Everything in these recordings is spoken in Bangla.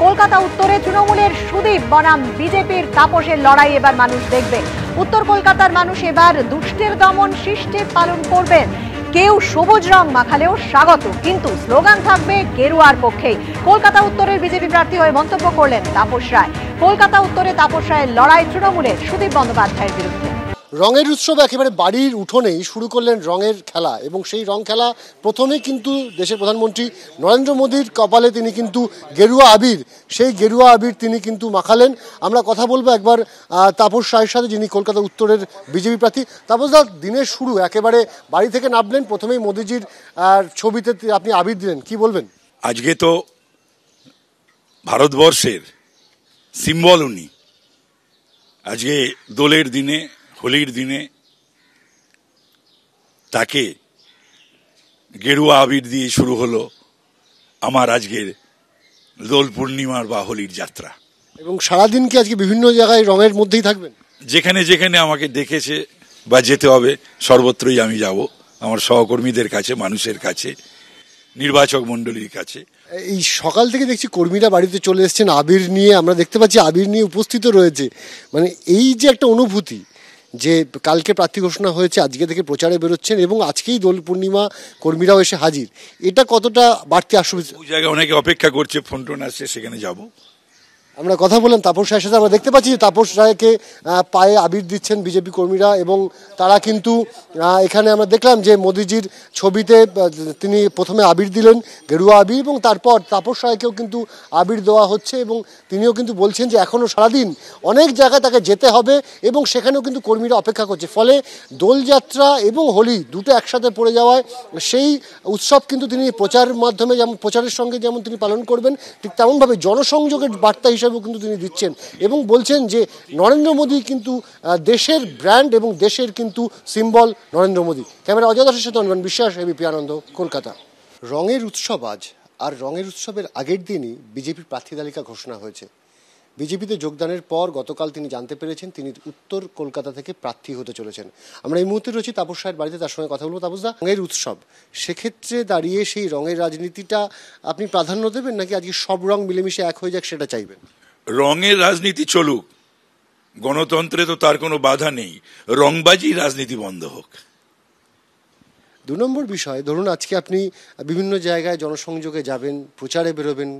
কলকাতা উত্তরে তৃণমূলের সুদীপ বনাম বিজেপির তাপসের লড়াই এবার মানুষ দেখবে। উত্তর কলকাতার মানুষ এবার দুষ্টের দমন শিষ্টের পালন করবেন। কেউ সবুজ রং মাখালেও স্বাগত, কিন্তু স্লোগান থাকবে গেরুয়ার পক্ষেই। কলকাতা উত্তরের বিজেপি প্রার্থী হয়ে মন্তব্য করলেন তাপস রায়। কলকাতা উত্তরে তাপস রায়ের লড়াই তৃণমূলের সুদীপ বন্দ্যোপাধ্যায়ের বিরুদ্ধে। রঙের উৎসব একেবারে বাড়ির উঠোনেই শুরু করলেন রঙের খেলা, এবং সেই রং খেলা প্রথমেই কিন্তু দেশের প্রধানমন্ত্রী নরেন্দ্র মোদীর কপালে তিনি কিন্তু গেরুয়া আবির, সেই গেরুয়া আবির তিনি কিন্তু মাখালেন। আমরা কথা বলবো একবার তাপস রায়ের সাথে, যিনি কলকাতা উত্তরের বিজেপি প্রার্থী। তাপসদা, দিনের শুরু একেবারে বাড়ি থেকে নামলেন, প্রথমেই মোদীজির ছবিতে আপনি আবির দিলেন, কি বলবেন? আজকে তো ভারতবর্ষের সিম্বল উনি। আজকে দোলের দিনে, হোলির দিনে তাকে গেরুয়া আবির দিয়ে শুরু হলো আমার আজকের দোল পূর্ণিমার বা হোলির যাত্রা। এবং সারাদিন কি আজকে বিভিন্ন জায়গায় রঙের মধ্যেই থাকবেন? যেখানে যেখানে আমাকে ডেকেছে বা যেতে হবে সর্বত্রই আমি যাব, আমার সহকর্মীদের কাছে, মানুষের কাছে, নির্বাচক মণ্ডলীর কাছে। এই সকাল থেকে দেখছি কর্মীরা বাড়িতে চলে এসেছেন আবির নিয়ে, আমরা দেখতে পাচ্ছি আবির নিয়ে উপস্থিত রয়েছে। মানে এই যে একটা অনুভূতি যে কালকে প্রার্থী ঘোষণা হয়েছে, আজকে থেকে প্রচারে বেরোচ্ছেন এবং আজকেই দোল পূর্ণিমা, কর্মীরাও এসে হাজির, এটা কতটা বাড়তি আশ্বাস? ওই জায়গায় অনেকে অপেক্ষা করছে, ফোন টোন আসছে, সেখানে যাব। আমরা কথা বললাম তাপস রায়ের সাথে, আমরা দেখতে পাচ্ছি যে তাপস রায়কে পায়ে আবির দিচ্ছেন বিজেপি কর্মীরা, এবং তারা কিন্তু এখানে আমরা দেখলাম যে মোদিজির ছবিতে তিনি প্রথমে আবির দিলেন, গেরুয়া আবির, এবং তারপর তাপস রায়কেও কিন্তু আবির দেওয়া হচ্ছে। এবং তিনিও কিন্তু বলছেন যে এখনও সারাদিন অনেক জায়গায় তাকে যেতে হবে এবং সেখানেও কিন্তু কর্মীরা অপেক্ষা করছে। ফলে দোলযাত্রা এবং হোলি দুটো একসাথে পড়ে যাওয়ায় সেই উৎসব কিন্তু তিনি প্রচারের মাধ্যমে, যেমন প্রচারের সঙ্গে যেমন তিনি পালন করবেন, ঠিক তেমনভাবে জনসংযোগের বার্তা হিসেবেও কিন্তু তিনি দিচ্ছেন এবং বলছেন যে নরেন্দ্র মোদী কিন্তু দেশের ব্র্যান্ড এবং দেশের কিন্তু সিম্বল নরেন্দ্র মোদী। ক্যামেরা অজয় দাসের সাথে অনির্বাণ বিশ্বাস, এবিপি আনন্দ, কলকাতা। রঙের উৎসব আজ, আর রঙের উৎসবের আগের দিনই বিজেপির প্রার্থী তালিকা ঘোষণা হয়েছে। বিজেপিতে যোগদানের পর গতকাল তিনি জানতে পেরেছেন তিনি উত্তর কলকাতা থেকে প্রার্থী হতে চলেছেন। আমরা এই মুহূর্তে রয়েছি তাপস রায়ের বাড়িতে, তার সঙ্গে কথা বলবো। তাপসদা, রঙের উৎসব, সেক্ষেত্রে দাঁড়িয়ে সেই রঙের রাজনীতিটা আপনি প্রাধান্য দেবেন, নাকি আজকে সব রং মিলেমিশে এক হয়ে যাক সেটা চাইবেন? রঙের রাজনীতি চলুক, গণতন্ত্রে তো তার কোনো বাধা নেই, রংবাজি রাজনীতি বন্ধ হোক। দু নম্বর বিষয়, ধরুন আজকে আপনি বিভিন্ন জায়গায় জনসংযোগে যাবেন, প্রচারে বেরোবেন,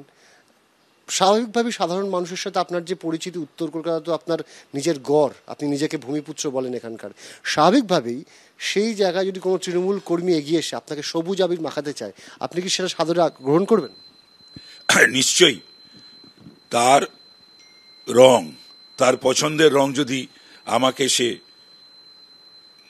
স্বাভাবিকভাবেই সাধারণ মানুষের সাথে আপনার যে পরিচিতি, উত্তর কলকাতা তো আপনার নিজের গড়, আপনি নিজেকে ভূমিপুত্র বলেন এখানকার, স্বাভাবিকভাবেই সেই জায়গায় যদি কোনো তৃণমূল কর্মী এগিয়ে এসে আপনাকে সবুজ আবির মাখাতে চায়, আপনি কি সেটা সাদরে গ্রহণ করবেন? নিশ্চয়ই। তার রং, তার পছন্দের রং যদি আমাকে সে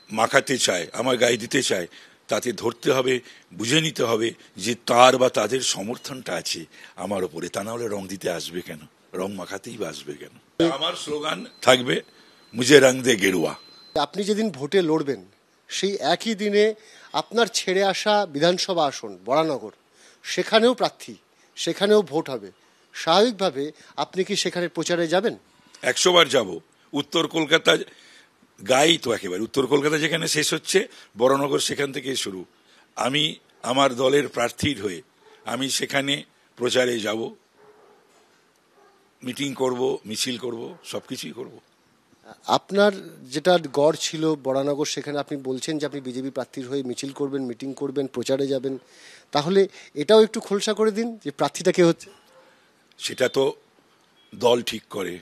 মাখাতে চায়, আমার গায়ে দিতে চায়, তাতে ধরতে হবে, বুঝে নিতে হবে যে তার বা তাদের সমর্থনটা আছে আমার ওপরে। তা না হলে রং দিতে আসবে কেন, রং মাখাতেই বা আসবে কেন? আমার স্লোগান থাকবে মুঝে রং দে গেরুয়া। আপনি যেদিন ভোটে লড়বেন সেই একই দিনে আপনার ছেড়ে আসা বিধানসভা আসন বরানগর, সেখানেও প্রার্থী, সেখানেও ভোট হবে, স্বাভাবিকভাবে আপনি কি সেখানে প্রচারে যাবেন? 100 বার যাব। উত্তর কলকাতা গাই তো একেবারে, উত্তর কলকাতা যেখানে শেষ হচ্ছে বরানগর সেখান থেকে শুরু। আমি আমার দলের প্রার্থীর হয়ে আমি সেখানে প্রচারে যাব, মিটিং করব, মিছিল করব, সবকিছুই করব। আপনার যেটা গড় ছিল বরানগর, সেখানে আপনি বলছেন যে আপনি বিজেপি প্রার্থীর হয়ে মিছিল করবেন, মিটিং করবেন, প্রচারে যাবেন, তাহলে এটাও একটু খোলসা করে দিন যে প্রার্থীটা কে হচ্ছে। সেটা তো দল ঠিক করে।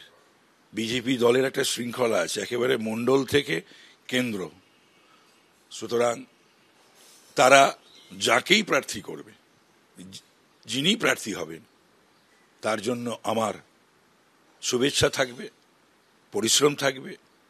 বিজেপি দলের একটা শৃঙ্খলা আছে, একেবারে মণ্ডল থেকে কেন্দ্র। সুতরাং তারা যাকেই প্রার্থী করবে, যিনি প্রার্থী হবেন, তার জন্য আমার শুভেচ্ছা থাকবে, পরিশ্রম থাকবে,